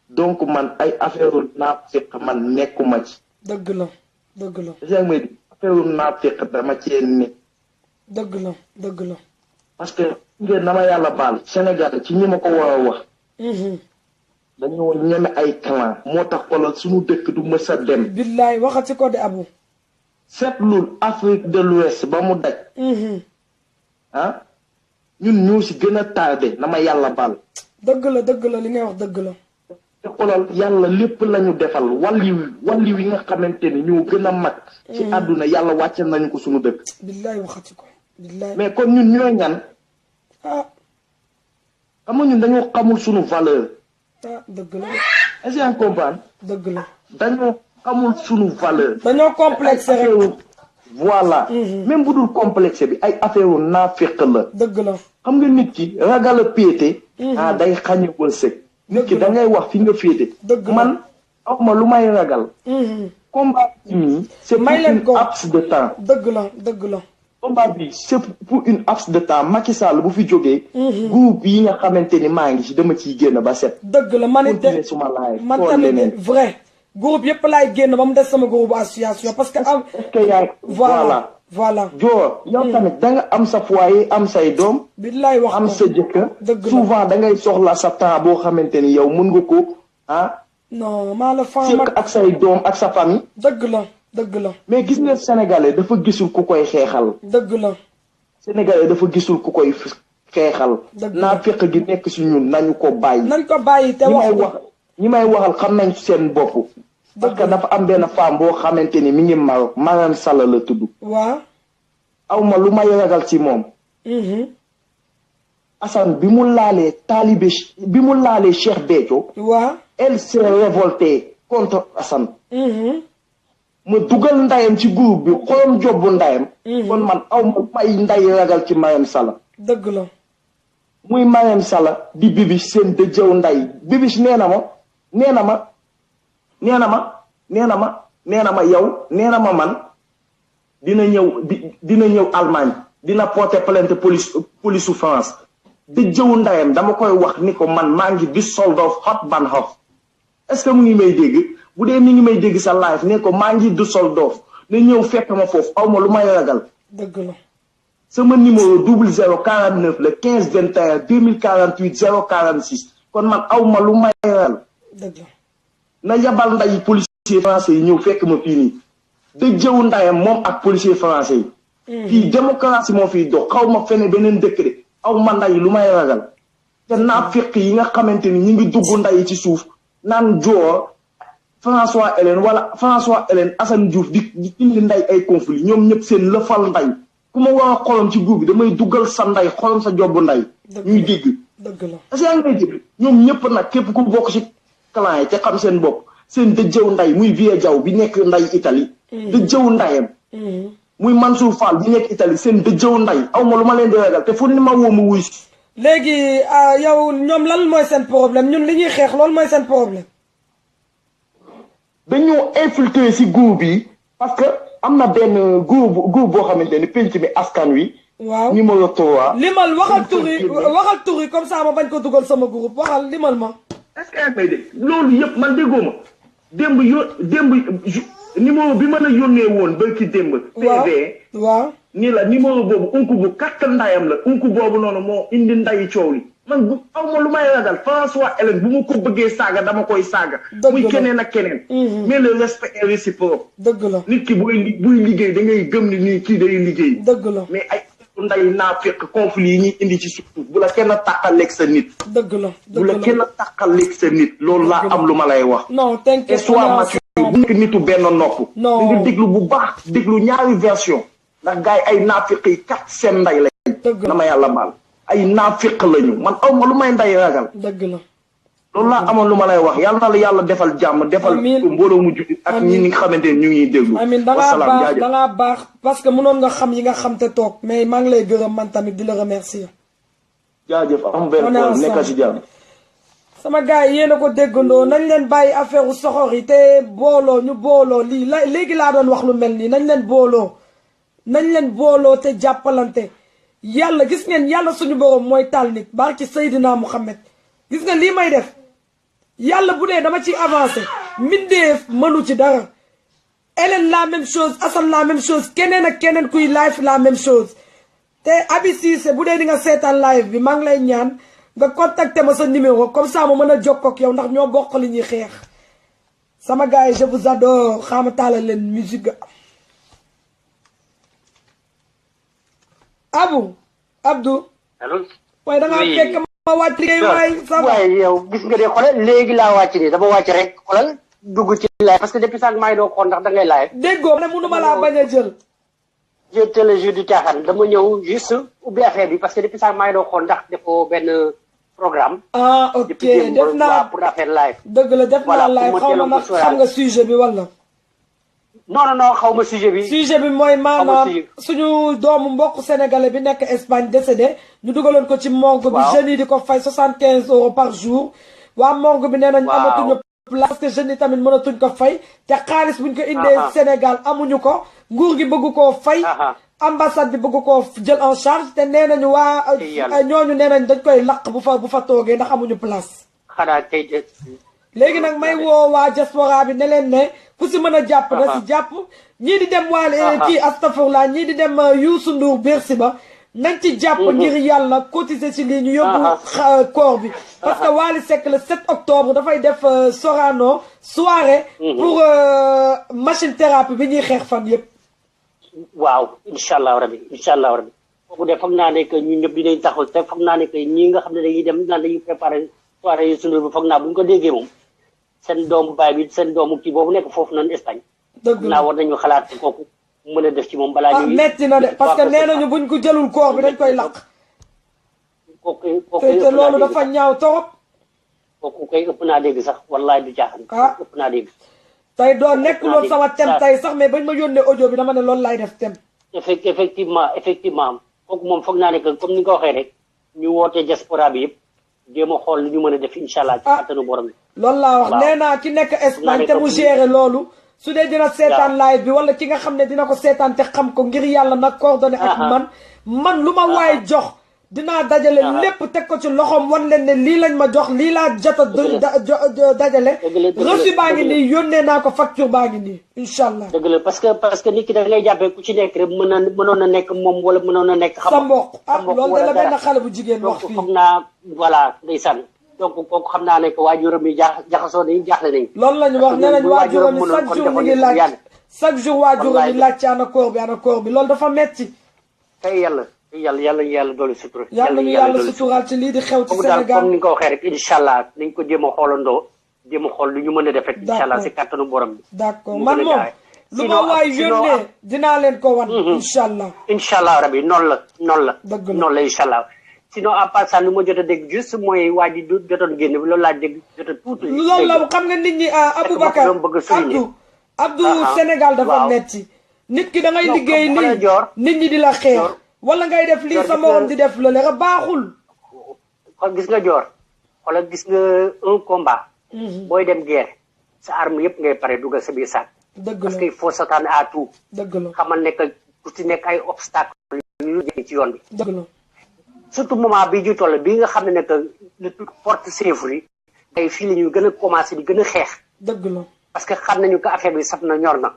donc man ay affaire naafeq man nekkuma ci. dëgg la dëgg la. est-ce que yaa ngi may dégg affaire naafeq dama cee ne. dëgg la dëgg la. parce que ngeen dama yàlla baal Sénégal ci ñi ma ko war a wax. dañoo ñeme ay clan moo tax xoolal suñu dëkk du mës a dem. billaay waxati ko de Abu. seetlul Afrique de l'Ouest ba mu daj. ñun ñoo si gën a tardé na ma yàlla baal. dëgg la li ngay wax dëgg la. te xoolal yàlla lépp lañu defal wàlli wi nga xamante ni ñoo gën a mag. ci àdduna yàlla wàcce nañu ko suñu dëkk. billaay waxati ko billaay. mais kon ñun ñooy ñan. xam nga ñun dañoo xamul suñu valeur. dëgg la. est-ce que yaa ngi comprendre. dëgg la. dañoo xamul suñu valeur. dañoo complexé rek. voilà. même bu dul complexé bi ay affaire wu naafeq la. dëgg la. xam nga nit ki ragal a péete. day xañe wërsëg. nit ki da ngay wax fi nga féete. man aw ma lu may ragal. combat bi c'est pour une laps de temps. dëgg la dëgg la. combat bi c'est pour une laps de temps Macky Sall bu fi jógee. groupe yi nga xamante ni maa ngi ci dama ciy génn ba set. dëgg la man it suma laay man tamit vrai. groupe yëpp laay génn ba mu des sama groupe association parce que am. voilà. Joor yow tamit da nga am sa foyer am say doom. billaay wax am sa jëkkër. dëgg la souvent da ngay soxla sa temps boo xamante ni yow mën nga ko non maa la fan mag ak say doom ak sa famille. dëgg la dëgg la. mais gis nga sénégalais dafa gisul ku koy xeexal. dëgg la. sénégalais dafa gisul ku koy xeexal. dëgg la naa fekk gi nekk si ñun nañu ko bàyyi. nañ ko bàyyi te wax ñi may waxal xam nañ seen bopp. parce que dafa am benn femme boo xamante ni mi ngi Maroc Mariam Sall la tudd. waaw. aw ma lu may ragal ci moom. Assane bi mu laalee taalibe bi mu laalee Cheikh Béthio. waaw. elle s'est révoltée contre Assane. ma dugal ndayam ci groupe bi xolam jobbu ndayam. kon man aw ma may nday ragal ci Mariam Sall. dëgg la. muy Mariam Sall di Bibiche seen dëjëw nday Bibiche nee na ma yow nee na ma man dina ñëw Allemagne dina porter plainte police su France dëjëw ndayam dama koy wax ni ko man maa ngi Düsseldorf Hauptbahnhof est-ce que mu ngi may dégg bu dee mi ngi may dégg sa live ne ko maa ngi Düsseldorf na ñëw fekk ma foofu aw ma lu may ragal. dëgg la. sama numéro 0049 le 15 21 2048 046 kon man aw ma lu may ragal. dëgg la. na yabal nday policier français yi ñëw fekk ma fii nii dëjëw ndayam moom ak policier français yi. fii démocratie moo fiy dox xaw ma fene beneen dëkk de aw ma nday lu may ragal. te naa fekk yi nga xamante ni ñu ngi dugg nday ci suuf naan joor François Hélène Assane Diouf di indi nday ay conflit ñoom ñëpp seen lëfal nday ku ma war a xolam ci groupe bi damay duggal sa nday xolam sa jobb nday ñuy dégg. dëgg la. est-ce que yaa ngi may dégg ñoom ñëpp nag képp ku bokk ci clan yi te xam seen bopp seen dëjëw nday muy Vieux Diaw bi nekk nday Italie. dëjëw ndayam. muy Mansour Fall bi nekk Italie seen dëjëw nday aw ma lu ma leen di ragal te fu ni ma woo ma wuy si. léegi yow ñoom lan mooy seen problème ñun li ñuy xeex loolu mooy seen problème. dañoo infiltré si groupe bi parce que am na benn groupe boo xamante ni penc mi askan wi. waaw numéro 3. limal waxal tur yi comme ça ma bañ ko dugal sama groupe waxal limal ma. est-ce que yaa ngi may dégg loolu yëpp man déggoo ma démb numéro bi ma la yónnee woon ba ki démb. PV. waaw ni la numéro boobu unku bu kàttan ndayam la unku boobu noonu moo indi ndayi coow li man bu aw ma lu may ragal François Hélène bu ma ko bëggee saaga dama koy saaga. muy keneen ak keneen. mais le respect est réciproque. dëgg la nit ki buy liggéey da ngay gëm ni nii kii day liggéey. dëgg la mais ay nday naa fekk conflit yi ñuy indi ci suuf bu la kenn tàqaleeg sa nit. dëgg la bu la kenn tàqaleeg sa nit. loolu laa am lu ma lay wax. non t'inquiète et soit mature bu nekk nitu benn nopp. non nga déglu bu baax déglu ñaari version ndax gars yi ay naafiq yi kat seen nday lañ. dëgg la na ma yàlla baal ay naafiq lañu man aw ma lu may nday ragal. dëgg la. loolu laa amoon lu ma lay wax yàlla na la yàlla defal jàmm defal mbooloo mu jullit ak ñi nga xamante ne ñu ngi déglu amiin da ngaa baax parce que mënoon nga xam yi nga xam te toog mais maa ngi lay gërëm man tamit di la remercier jaajëf am benn nekk si jàmm sama gars yi yéen a ko déggandoo nañ leen bàyyi affaire u soxor yi te booloo ñu booloo lii léegi laa doon wax lu mel nii nañ leen booloo te jàppalante yàlla gis ngeen yàlla suñu borom mooy taal nit barki Seydina Muhammad gis nga lii may def yàlla bu dee dama ci avancé mbindeef mënu ci dara Hélène la même chose Assane la même chose keneen ak keneen kuy live la même chose te Abi Cissé bu dee di nga seetaan live bi maa ngi lay ñaan nga contacté ma sa numéro comme ça ma mën a jokkoo ak yow ndax ñoo bokk li ñuy xeex sama gars yi je vous adore xaama taala leen musique Abdou allo waaye da ngaa fekk ma wàcc liggéey waaye yow gis nga de xoolal léegi laa wàcc nii dama wàcc rek xoolal dugg ci live parce que depuis sànq maa ngi doon xool ndax da ngay live déggoo ne mënuma laa bañ a jël jël le jeu du caaxaan dama ñëw juste ubbi affaire bi parce que depuis sànq maa ngi doon xool ndax defoo benn programme ok def naa pour affaire live dëgg la def naa live xaw ma nag xam nga sujet bi wala non xaw ma sujet bi mooy maanaam suñu doomu mbokk sénégalais bi nekk Espagne décédé ñu dugaloon ko ci morgue bi jeunes yi di ko fay 75 € par jour waa morgue bi nee nañ amatuñu place parce que jeunes yi tamit mënatuñ ko fay te xaalis buñ ko indee Sénégal amuñu ko nguur gi bëgg koo fay ambassade bi bëgg koo jël en charge te nee nañu waa ñooñu nee nañ dañ koy laq bu fa toogee ndax amuñu place léegi nag may woo waa diaspora bi ne leen ne ku si mën a jàpp na si jàpp ñii di dem waale kii astafurla ñii di dem Youssou Ndour Bercy ba nañ ci jàpp ngir yàlla cotiser ci lii ñu yóbbu koor bi parce que Wally Seck le 7 octobre dafay def Sorano soirée pour machine thérapie bi ñuy xeex fan yëpp waaw incha allah rabi foofu de foog naa ne que ñun ñëpp dinañ taxaw te foog naa ne que ñi nga xam ne dañuy dem naan dañuy préparer soirée Youssou Ndour bi foog naa bu ñu ko déggee moom seen doomu baay bi seen doomu kii boobu nekk foofu noonu Espagne dëgg naa war nañu xalaat kooku mën a def ci moom balaa ñuy metti na de parce que nee nañu buñ ko jëlul koor bi dañ koy lakk kooku te loolu dafa ñaaw torop kooku koy ëpp naa dégg sax wallaay du jaaxan ëpp naa dégg tey doo nekk loolu sama thème tey sax mais bañ ma yónnee audio bi dama ne loolu laay def thème effectivement kooku moom foog naa ne que comme ni nga ko waxee rek ñu wootee diaspora bi yëpp jéem a xool li ñu mën a def incha allah ci kàttanu borom bi loolu laa wax nee naa ki nekk Espagne te mu géré loolu su dee dina seetaan live bi wala ki nga xam ne dina ko seetaan te xam ko ngir yàlla nag coordonné ak man lu ma waay jox dinaa dajale lépp teg ko ci loxoom wan leen ne lii lañ ma jox lii laa jot a dajale reçu baa ngi nii yónnee naa ko facture baa ngi nii incha allah dëgg la parce que nit ki da ngay jàppee ku ci nekk rek mënoon na nekk moom wala mënoon na nekk sa mbokk loolu da la benn xale bu jigéen wax fii foog naa voilà ndeysaan donc kooku xam naa ne que waajuram yi jaxasoo nañu jaaxle nañu loolu lañu wax nee nañ waajuram yi chaque jour ñu ngi laaj chaque jour waajuram yi laaj ci ana koor bi loolu dafa metti tey yàlla doolu sutura yàlla ñu yàlla suturaal ci lii di xew ci Sénégal comme ni nga ko waxee rek incha allah nañ ko jéem a xoolandoo jéem a xool lu ñu mën a def rek incha allah si kàttanu borom bi d'accord man moom lu ma waay yónnee dinaa leen ko wan incha allah rabi noonu la incha allah sinon à part ça lu ma jot a dégg juste mooy waa ji du jotoon génn bi loolu laa dégg jot a tuuti loolu la xam nga nit ñi Aboubacar Abdou Sénégal dafa metti nit ki da ngay liggéey lii nit ñi di la xeex wala ngay def lii sa morom di def lële baaxul gis nga joor xoolal gis nga un combat booy dem guerre sa arme yëpp ngay pare dugal sa biir saak parce que il faut s'attendre à tout xamal ne que ku ci nekk ay obstacle yu jëm ci yoon bi surtout moment bi ju toll bi nga xam ne que le tout porte sévri tey fii la ñuy gën a commencé di gën a xeex parce que xam nañu que affaire bi saf na ñor na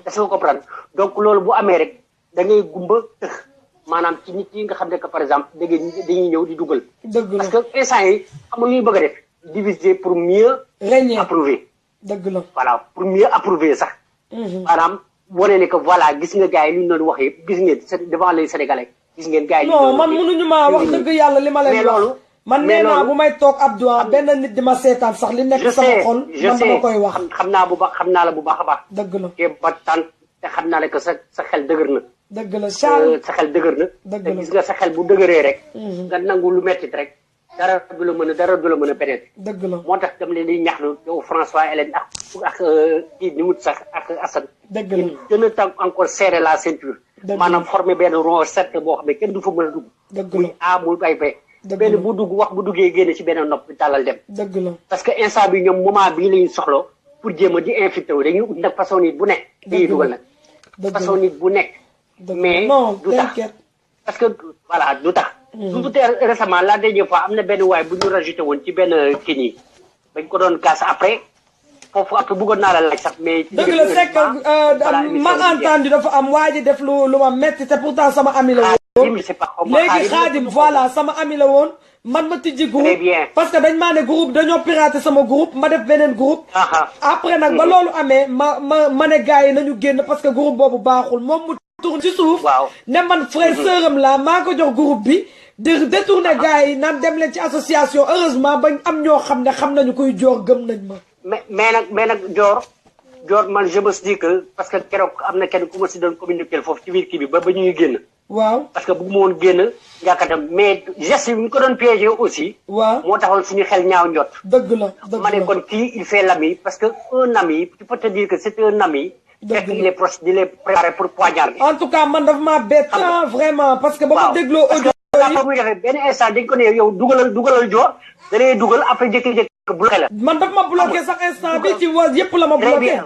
est-ce que comprendre donc loolu bu amee rek da ngay gumba tëx maanaam ci nit yi nga xam ne que par exemple dañuy ñëw di dugal parce que instant yi xam nga ñuy bëgg a def diviser pour mieux approuver voilà pour mieux approuver sax maanaam wane ne que voilà gis nga gars yi lu ñu doon wax yëpp gis ngeen devant les Sénégalais gis ngeen gars yi non man mënuñu maa wax dëgg yàlla li ma leen wax man nee naa bu may toog Abdou benn nit di ma seetaan sax li nekk sama xol man dama koy wax xam naa la bu baax a baax dëgg la te ba tànn te xam naa ne que sa xel dëgër na dëgg la Charles sa xel dëgër na te gis nga sa xel bu dëgëree rek nga nangu lu mettit rek dara du la mën a pénétrer. dëgg la moo tax dama leen di ñaxlu yow François Hélène ak kii ni mu sax ak Assane. dëgg la gën a tànk encore serrer la ceinture. maanaam former benn rond cercle boo xam ne kenn du fa mën a dugg. dëgg la muy A muy bay bay. benn bu dugg wax bu duggee génne ci benn nopp bi tàllal dem. dëgg la parce que instant bi ñoom moment bii lañu soxla pour jéem a di infiltrer wu dañuy ut nag façon nit bu nekk. dañuy dugal nag. façon nit bu nekk. mais du tax parce que voilà du tax. tout récemment la dernière fois am na benn waay bu ñu rajouté woon ci benn kii nii bañ ko doon gas après foofu après bëggoon naa la laaj sax mais. dëgg la c'est que ma entendu dafa am waa ji def lu ma metti te pourtant sama ami la woon. léegi Xaadim voilà sama ami la woon. man ma tijji groupe parce que dañ maa ne groupe dañoo piraté sama groupe ma def beneen groupe. après nag ba loolu amee ma ne gars yi nañu génn parce que groupe boobu baaxul moom mu tourne ci suuf. ne man frère sœuram la maa ko jox groupe bi. di détourné gars yi naan dem leen ci association heureusement bañ am ñoo xam ne xam nañu koy joor gëm nañ ma. mais nag joor man je me dis que parce que keroog am na kenn ku ma si doon communiquer foofu ci biir kii bi ba ñuy génn. waaw parce que bëgguma woon génn njàkkatam mais geste yi ñu ko doon piégé aussi. waaw moo taxoon suñu xel ñaaw njot. dëgg la ma ne kon kii il fait l'ami parce que un ami tu peux te dire que c'est un ami. fekk il est proche il est préparé pour poignarder. en tout cas man dafa maa bett vraiment parce que ba ma dégloo audio yi muy defee benn instant dañ ko ne yow dugalal joor da lay dugal après jékki-jékki bloqué la. man daf ma bloqué sax instant bi ci was yëpp la ma bloqué.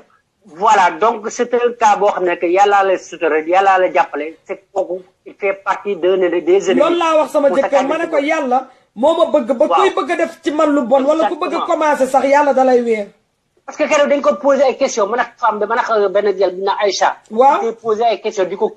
voilà donc c'est un cas boo xam ne que yàllaa la sutura yàllaa la jàppale c'est kooku il fait partie des ennemis. loolu laa wax sama jëkkër ma ne ko yàlla moo ma bëgg ba kuy bëgg a def ci man lu bon wala ku bëgg a commencer sax yàlla da lay weer. parce que keroog dañ ko posé ay questions man ak femme bi man ak benn jël bi na Aïcha. waaw di posé ay questions di ko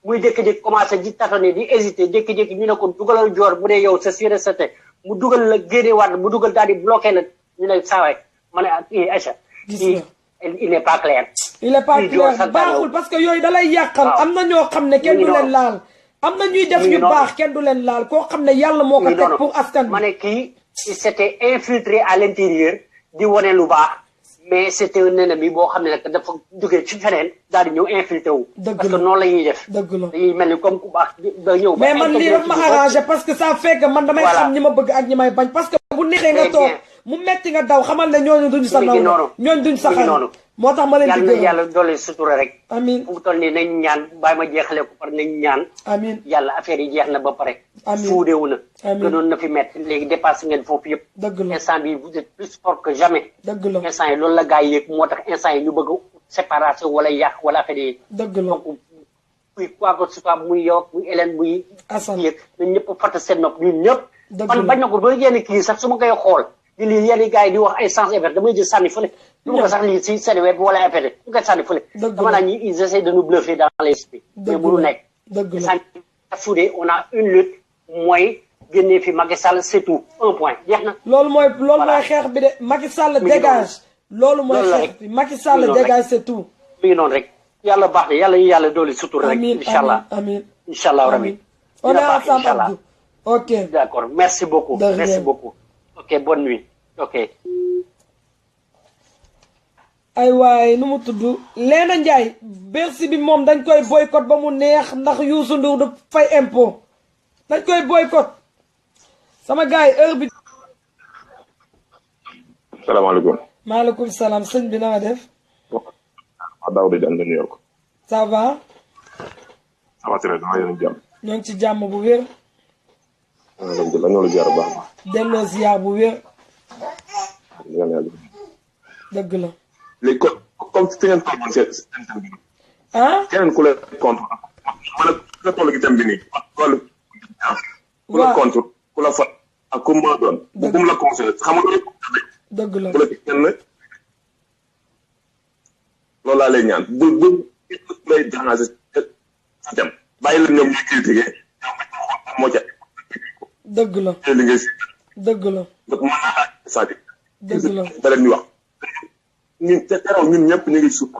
muy jékki-jékki commencé di tâtonner di hésiter jékki-jékki ñu ne ko dugalal joor bu dee yow c'est sûr et certain mu dugal la génne waat mu dugal daal di bloqué la ñu ne saa waay ma ne Aïcha. il n'est pas clair. il est pas clair baaxul parce que yooyu da lay yàqal. am na ñoo xam ne kenn du leen laal. am na ñuy def yu baax kenn du leen laal koo xam ne yàlla moo ko teg pour askan bi. ma ne kii il s'était infiltré à l'intérieur di wane lu baax mais c'était un ennemi boo xam ne nag dafa jógee ci feneen daal di ñëw infiltré wu. parce que noonu la ñuy def. dëgg la dañuy mel ni comme ku baax ba ñëw. mais man lii daf ma arrangé parce que ça fait que man damay xam ñi ma bëgg ak ñi may bañ parce que bu neexee nga toog mu metti nga daw xamal ne ñooñu duñ sa naw ñooñu duñ sa xarit moo tax ma leen di gërëm yàlla doole sutura rek. amiin fu mu toll nii nañ ñaan bàyyi ma jeexalee ko par nañ ñaan. amiin yàlla affaire yi jeex na ba pare. amiin suudewu na. amiin gënoon na fi métti léegi dépassé ngeen foofu yëpp. dëgg la instant bi vous êtes plus fort que jamais. dëgg la instant yi loolu la gars yi yëg moo tax instant yi ñu bëgg séparation wala yàq wala affaire yi. dëgg la donc muy quoi que ce soit muy yow muy Hélène muy. Assane yëg ñun ñëpp fàtte seen nopp ñun ñëpp. dëgg man bañ na ko ba yenn kii sax su ma koy xool. di lii yenn gars yi di wax ay sens effet damay jël sànni fële. du ma ko sax lii si seen web wala effet du koy sànni fële. dama naa ñi ils essaient de nous bluffer dans l'esprit. mais mënu nekk. dëgg la sànni soudé on a une lutte mooy génnee fi Macky Sall c'est tout un point jeex na. loolu mooy xeex bi de Macky Sall dégage. loolu mooy xeex bi Macky Sall dégage c'est tout. mi ngi noonu rek yàlla baax na yàlla dooli sutur rek. incha allah amiin incha allah rabi. on est ensemble Abdou. ok d'accord merci beaucoup. merci beaucoup. ok bonne nuit ok. ay waay nu mu tudd Léna Ndiaye Bercy bi moom dañ koy boycott ba mu neex ndax Youssou Ndour du fay impôt dañ koy boycott sama gars yi heure bi. salaamaaleykum. maaleykum salaam sëñ bi na nga def. waaw Daouda Diagne de New York. ça va. ça va très bien yéen a jàmm. ñoo ngi ci jàmm bu wér. alhamdulilah ñoo la ziar bu baax. delloo ziar bu wér. dëgg la. léegi comme fi ngeen tolloon seen interview. keneen ku la contre wala ku la toll gi thème bi nii. wala ku la contre ku la fat ak ku ma doon. bu mu la conseillé xam nga loolu. dëgg la bu la kenn loolu laa lay ñaan bu lay déranger sa thème bàyyi la ñoom ñuy critiqué moo ca. dëgg la li ngay si. dëgg la. mën naa c'est-à-dire. dëgg la ba leen ñu wax. ñun te teroon ñun ñëpp ñu ngi suuf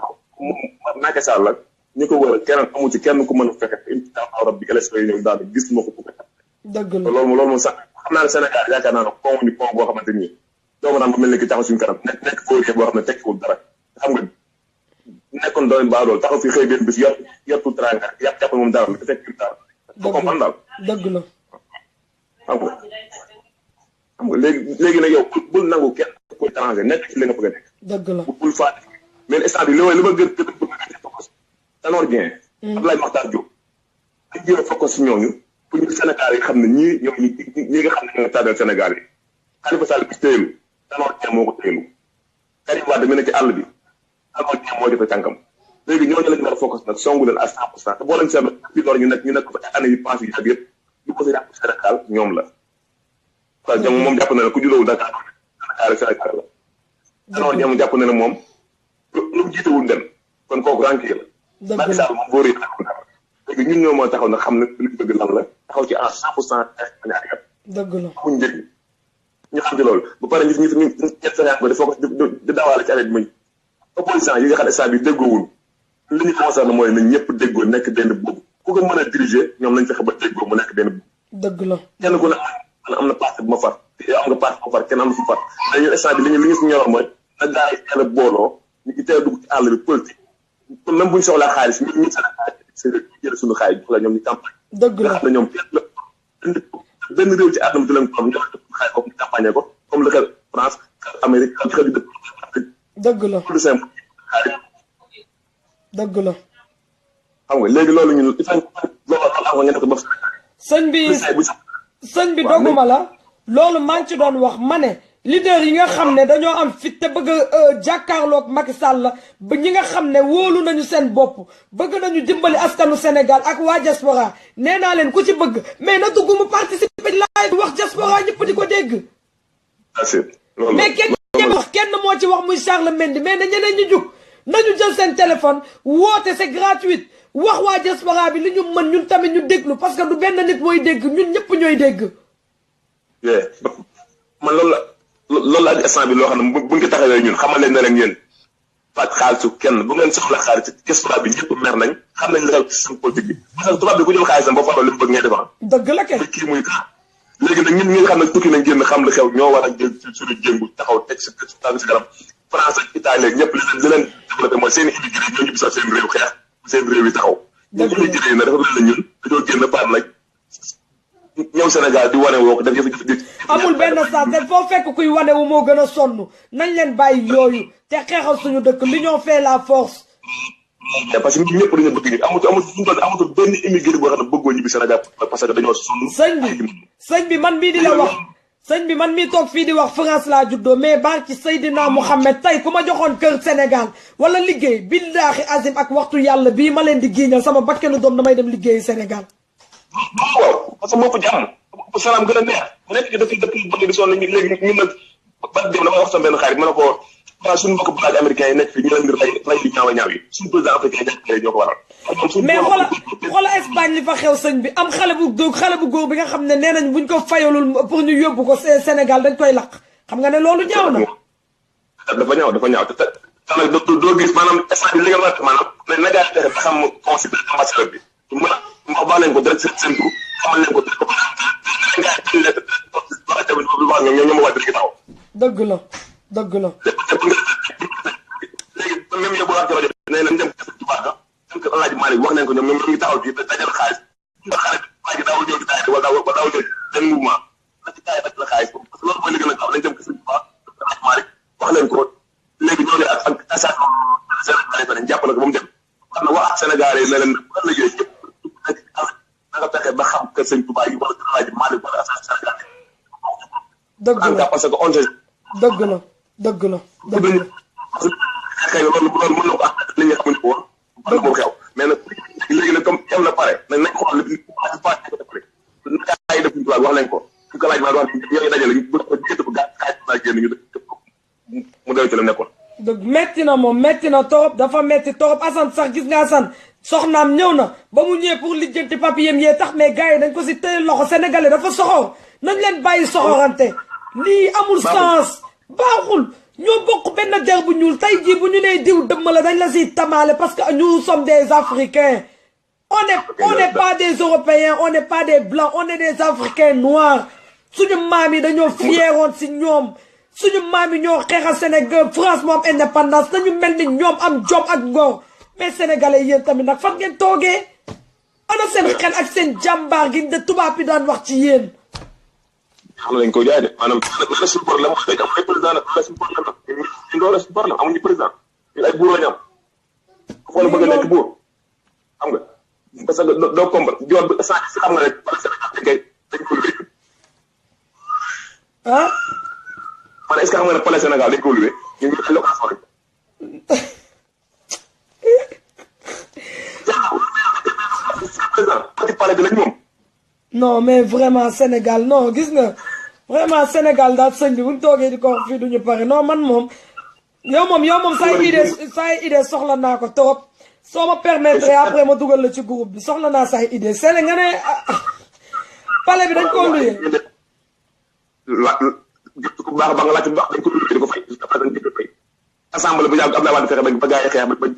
Macky Sall la ñu ko wër keneen amu ci kenn ku mën a fexe incha allah rabbi élection yi ñëw daal gis ma ko. dëgg la loolu moom sax xam naa ne Sénégal yaakaar naa ne pont ni pont boo xamante ni doomu naan ba mel ni ki taxaw suñu kanam nekk foofu boo xam ne tekkiwul dara xam nga nekkoon doon baa dool taxaw fi xëy benn bis yottu tranga jàpp moom dara la te fekk dara. dëgg la dëgg la. xam nga léegi nag yow bul nangu kenn ko étranger nekk ci li nga bëgg a nekk. dëgg la bul faat mais instant bi li ma gën a bëgg a focus Tanor Dieng. Abdoulaye Makhtar Diop. dañ jéem a focus si ñooñu pour ñu Sénégal yi xam ne ñii ñoom ñi nga xam ne ñoo tàddal Sénégal yi. Khalifa Sall bi téyelu Tanor Dieng moo ko téyelu. Karim Wade mi ne ci àll bi Tanor Dieng moo defee tànkam léegi ñooñu lañu war a focus nag songu leen à 100% te boo leen seetlu fii door ñu nekk fa année yi passé yi ak yëpp lu ko si yàq Sénégal ñoom la. parce que moom jàpp na ne ku juddoo Dakar Sénégal la. Tanor Dieng jàpp na ne moom lu mu jiitewul dem kon kooku rànk la. Macky Sall moom boo réer léegi ñun ñoo moo taxaw nag xam ne li ñu bëgg lan la taxaw ci à 100% ñaari dëgg la amuñ njëriñ ñu xam ci loolu ba pare ñu ñett sa ko dafa ko di dawaale ci année bi muy opposition yi nga xam ne saa bi déggoowul li ñu concerné mooy nañ ñëpp déggoo nekk benn boobu ku ko mën a diriger ñoom nañ fexe ba déggoo mu nekk benn boobu. dëgg la kenn ku ne am na parti bu ma far yow am nga parti bu ma far kenn am na fu far mais ñun instant bi li ñu si ñoroon mooy na gaa yi teel a booloo ñu ngi teel a dugg ci àll bi politique kon même bu ñu soxlaa xaalis ñu Sénégal jël suñu xaalis jox la ñoom ñu campagne. dëgg la nga xam ne ñoom benn réew ci àdduna bi di leen ko ñu xaalis ko ñu campagne ko comme le cas France Amérique ak xel dëkk. dëgg la lu simple dëgg la. xam nga léegi loolu ñun il faut loolu am nga ñett ba. sëñ bi doguma la loolu maa ngi ci doon wax ma ne leader yi nga xam ne dañoo am fit te bëgg a jàkkaarloog Macky Sall la ba ñi nga xam ne wóolu nañu seen bopp bëgg nañu dimbali askanu Sénégal ak waa diaspora nee naa leen ku ci bëgg mais na dugg mu participer laay wax diaspora ñëpp di ko dégg. mais kenn moo ci wax muy Charles Mendy mais na ñeneen ñu jug nañu jël seen téléphone woote c'est gratuit wax waa diaspora bi li ñu mën ñun tamit ñu déglu parce que du benn nit mooy dégg ñun ñëpp ñooy dégg. man loolu la instant bi loo xam ne buñ ko taxawee ñun xamal leen ne leen yéen fàcc xaalisu kenn bu ngeen soxla xaalis ci diaspora bi ñëpp mer nañ xam nañ la xew ci seen politique bi parce que tubaab bi ku jël xaalisam ba faroo li mu bëgg ngay defar. dëgg la kay kii muy léegi nag ñun ñi nga xam ne tukki nañ génn xam lu xew ñoo war a jël suñu jéngu taxaw teg si kanam France ak Italie ak ñëpp li leen développé mooy seen i immigré ñoo ñibbi sax seen réew xeex seen réew yi taxaw. ñun immigré yi nag dafa mel ne ñun dañoo génn par nag ñëw Sénégal di wane woo ko def amul benn saa te foo fekk kuy wane wu moo gën a sonn nañ leen bàyyi yooyu te xeexal suñu dëkk l'union fait la force. parce que ñëpp dañoo bëgg ñu amatul benn immigré boo xam ne bëggoo ñibbi Sénégal parce que dañoo sonn. sëñ bi man mii di la wax sëñ bi man mii toog fii di wax France laa juddoo mais baa ci Seydina Mouhamed tey ku ma joxoon kër Sénégal wala liggéey billaahi azim ak waxtu yàlla bii ma leen di giiñal sama bakkenu doom damay dem liggéeyi Sénégal. waaw parce que moo ko jàmm salaam gën a neex mu nekk ci dëkk bëgg di sonn léegi ñun nag ba dem damay wax sama benn xarit ma ne ko waaw suñu mbokk blague américain yi nekk fii ñu leen di lay li ñaaw a ñaaw yi suñu président africain yi ñoo ko waral mais xoola Espagne li fa xew sëñ bi am xale bu góor bi nga xam ne nee nañ buñ ko fayalul pour ñu yóbbu ko Sénégal dañ koy lakk xam nga ne loolu ñaaw na dafa ñaaw te nag doo gis maanaam Espagne bi li nga wax maanaam na gaa fexe ba xam consul ambassadeur bi ma baax leen ko direct seen tur xamal leen ko direct dëgg la dëgg la léegi même yow boo waxee rajo nee nañ dem kese tubaab ga dem kër Alaaji Malick wax nañ ko ñoom ñu ngi taxaw fii dajal xaalis waa ji daawul ñëw di taay wala daawul ñëw benn mouvement la ci taay la xaalis parce que loolu mooy li gën a gaaw nañ dem kese tubaab Alaaji Malick wax leen ko léegi ñoo ne ak association Sénégal dañ jàppale ko ba mu dem xam ne wax Sénégal yi ne leen ban la yooyu yëpp na nga fexe ba xam kër sëñ Tuubaa yi wala kër Alaaji Malick wala association Sénégal dëgg la parce que on sait dëgg la dëgg la dëgg la xëy na loolu mën na ko ak li nga xamante woon wala moo xew mais nag léegi nag comme am na pare nañ xool li ay def tubaab wax nañ ko su ko laaj maa wax ñoo ngi dajale bu ko jëtt ko gàtt xaaj naa génn ñu mu doy ci la nekkoon dëgg metti na moom metti na torop dafa metti torop Assane sax gis nga Assane soxnaam ñëw na ba mu ñëwee pour lijjanti papier yee tax mais gars yi dañ ko si tëye loxo sénégalais dafa soxor nañ leen bàyyi soxorante lii amul sens baaxul ñoo bokk benn der bu ñuul tey jii bu ñu nee diw dëmm la dañ la siy tamaale parce que nous sommes des Africains on n'est pas des Européens on n'est pas des Blancs on est des Africains noirs suñu maam yi dañoo fieroon si ñoom suñu maam yi ñoo xeexal Sénégal France moom indépendance nañu mel ni ñoom am jom ak ngor mais sénégalais yéen tamit nag fan ngeen toogee ana seen xel ak seen jàmbaar gi de tubaab bi daan wax ci yéen xam nañ ko jaay de maanaam la suñu problème mooy dañ am ay président nag la suñu problème nag ñu doon suñu problème amuñu président ñu ay buur lañ am foo la bëgg a nekk buur xam nga parce que doo comprendre joor bi sànq si xam nga rek wala Sénégal dañ ko luwee ah man est-ce que xam nga ne palais Sénégal dañ ko luwee ñu ngi ay location rek président palais bi lañ moom non mais vraiment Sénégal non gis nga vraiment Sénégal daal sëñ bi bu ñu toogee di ko wax fii duñu pare non man moom yow moom say idée soxla naa ko trop soo ma permettre après ma dugal la ci groupe bi soxla naa say idée Sénégal nga ne palais bi dañ ko luyee ku baax ba nga laaj bu baax dañ ko luyee di ko fay dañ ko fay assemblée bu yàgg Abdoulaye Wade fexe ba gaa yi xeex ba am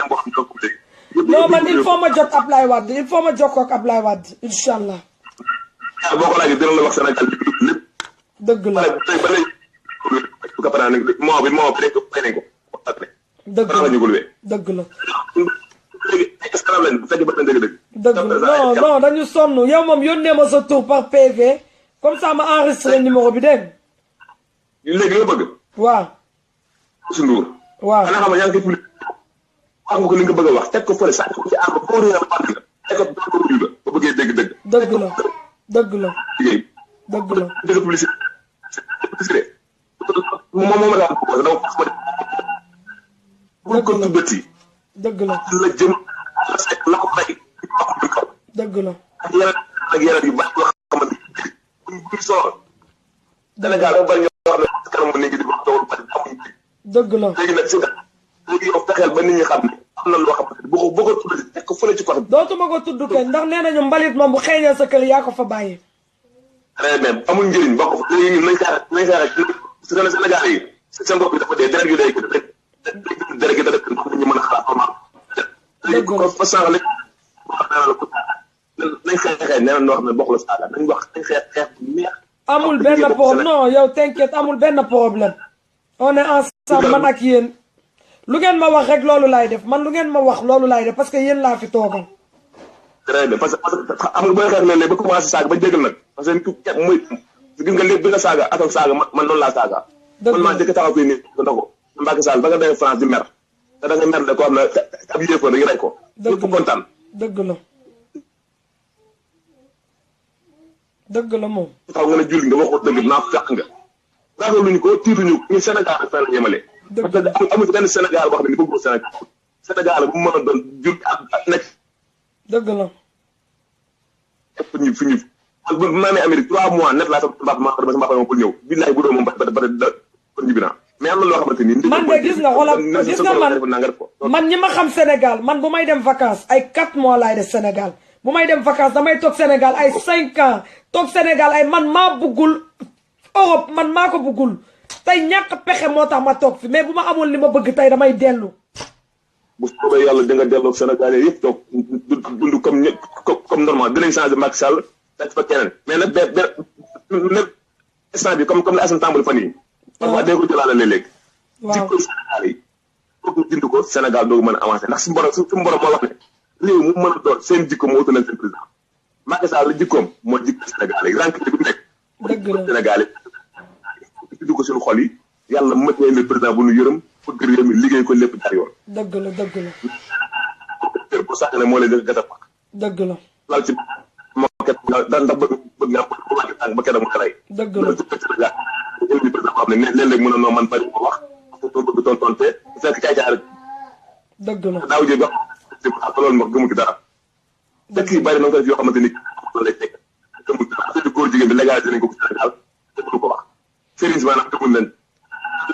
boo xam ne ko léegi non man il faut ma jot Abdoulaye Wade il faut ma jokkoo ak Abdoulaye Wade incha allah boo ko laajee dina la wax Sénégal bi lépp dëgg la ba léegi bu ko paree nag moo bi rek fay nañ ko dëgg la ñu ko luwee dëgg la léegi est-ce que lañ bu fekkee ba dëgg dëgg la non dañu sonn yow moom yónnee ma sa tour par PV comme ça ma enregistré numéro bi dégg léegi nga bëgg waaw Youssou Ndour waaw xanaa xam nga yaa ngi koy wax nga ko li nga bëgg a wax teg ko fële sax ko ci ànd boo réew la teg ko ko wuyu la ba bëggee dégg dëgg la dëgg la liggéey dëgg la dëgg publicité moom la ko da ko ko tuddati dëgg la la jëm la ko bay dëgg la ak yeneen yu baax yoo xamante ni soo Sénégal dafa bari ñoo xam ne kanam mu nekk di wax dawul bari amuñ dëgg la léegi nag si nga léegi yow fexeel ba nit ñi xam ne am na loo xamante ni boo ko tuddati teg ko fële ci ko dootuma ko tudd kenn ndax nee nañu mbalit moom bu xeeñee sa kër yaa ko fa bàyyi très bien amul njëriñ bokk fa léegi nañ xaaral su ne Sénégal yi seen bopp bi dafa dee deret yu day deret gi da def ndax ñu mën a xalaat normal léegi ko fa sànq léegi nañ xeexee nee na noo xam ne bokk la saaga nañ wax nañ xeex bu neex amul benn problème non yow t'inquiète amul benn problème on est ensemble man ak yéen lu ngeen ma wax rek loolu laay def man lu ngeen ma wax loolu laay def parce que yéen laa fi toogal très bien parce que xam nga booy xeex léeg-léeg ba commencé saaga ba jégal nag parce que muy gis nga léegi bi nga saaga atam saaga man noonu laa saaga man maa jëkk taxaw fii nii nda ko Mbacké Sall ba nga demee France di mer te da nga mer de ko xam ne ab yéefar dañu rey ko ñëpp kontaan dëgg la dëgg la moom taxaw nga ne julli nga waxoo dëgg naa fekk nga raagaluñu ko tiituñu ñu Sénégal ak fenn la yemale parce que amul benn Sénégal boo xam ne ni bëgg Sénégal bu mu mën a doon jul ak nekk dëgg la ëpp ñu fi ñu bu ma amee Amérique 3 mois net laa sama ma pour ñëw billahi bu doon moom ba kon ñibbi naa mais am na loo xamante ni man de gis nga xoolal gis nga man ñi ma xam Sénégal man bu may dem vacances ay 4 mois laay def Sénégal bu may dem vacances damay toog Sénégal ay 5 ans toog Sénégal ay man maa buggul Europe man maa ko buggul tey ñàkk pexe moo tax ma toog fi mais bu ma amoon li ma bëgg tey damay dellu bu soobee yàlla di nga delloo Sénégal yëpp toog dund comme normal dinañ changé Macky Sall teg fa keneen mais nag nag instant bi comme la Assane tàmbali fan yi parfois dee ko jëlaale léeg-léeg jikko Sénégal yi foog ñu dind ko Sénégal doogu mën a avancé ndax suñu borom moo wax ne réew mu mën a doon seen jikko moo utaleen seen président Macky Sall la jikkoom moo jikko Sénégal yi rank bi nekk Sénégal yi dind ko suñu xol yi yàlla mët ne le président bu ñu yërëm bëgg réew mi liggéey ko lépp jaar yoon dëgg la dëgg la bu sax ne moo leen gën a dëgg la lal ci moo ket ndax bëgg nga ko wàññi tànk ba kenn mu xaray dëgg la jël bi président xam ne léeg-léeg mën a noo man bari ko wax parce que bëgg tontonte bu fekk caay-caay rek dëgg la daaw jëg wax loolu ma gëmu ci dara dëkk yi bari na ko def yoo xamante ni lay teg gëmu dara affaire góor jigéen bi légalisé nañ ko ci Sénégal te du ko wax sëriñ si maanaam dëggul leen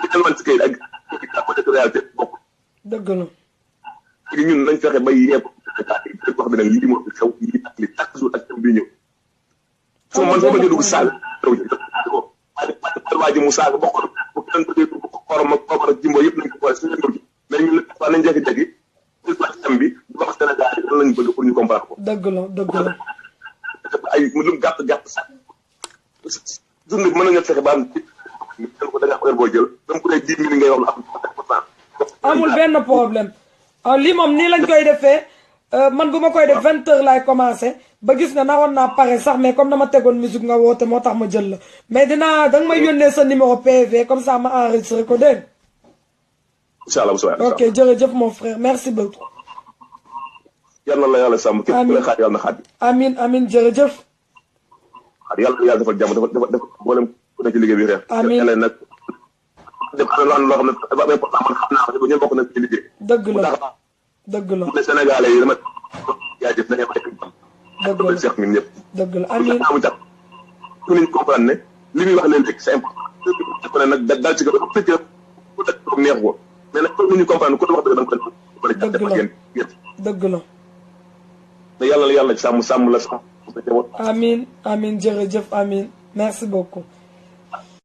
di kenn man ci kayit ak côté réalité bokk dëgg la léegi ñun nañ fexe ba yeeb Sénégal wax bi nag lii moo fi xew lii ak li chaque jour ak tam bi ñëw soo man soo bëggee dugg saaga taw ji waa ji mu saaga bokk bu kenn ko dégg xorom ak poobar ak jimbo yëpp nañ ko boole suñu ñëw ji mais ñun waa nañ jékki-jékki ñu wax tam bi di wax Sénégal yi lan lañ bëgg pour ñu comprendre ko dëgg la dëgg la ay lu gàtt sax journée bi mën nañu fexe ba am ko da nga heure boo jël même bu dee 10 minutes ngay wax lu am amul benn problème lii moom nii lañ koy defee man bu ma koy def 20h laay commencé ba gis nga naroon naa pare sax mais comme dama tegoon musique nga woote moo tax ma jël la mais danga may yónnee sa numéro PV comme ça ma enregistré ko dégg. Inch'Allah ok jërëjëf mon frère merci beaucoup. yàlla na la yàlla sàmm. képp ku la xaar yàlla na xaar. amiin amiin jërëjëf. yàlla na yàlla defal jàmm dafa mboolem ku nekk ci liggéey bi rek. amiin yàlla nag def am loo xam ne dafa important man xam naa ko ñun bokk nañ ci liggéey. dëgg la dëgg la. bu Sénégalais yi dama jaajëf na ngeen may dëgg la seex ñun ñëpp. dëgg la amiin mu tax ku ñu comprendre ne li muy wax leen rek c'est important. ko ne nag daal ci ko fekk ku nekk ko neex ko mais nag pour ñu comprendre ku wax dëgg da nga ko dëgg la dëgg la. mais yàlla la yàlla sàmm la sax. amiin amiin jërëjëf amiin merci beaucoup.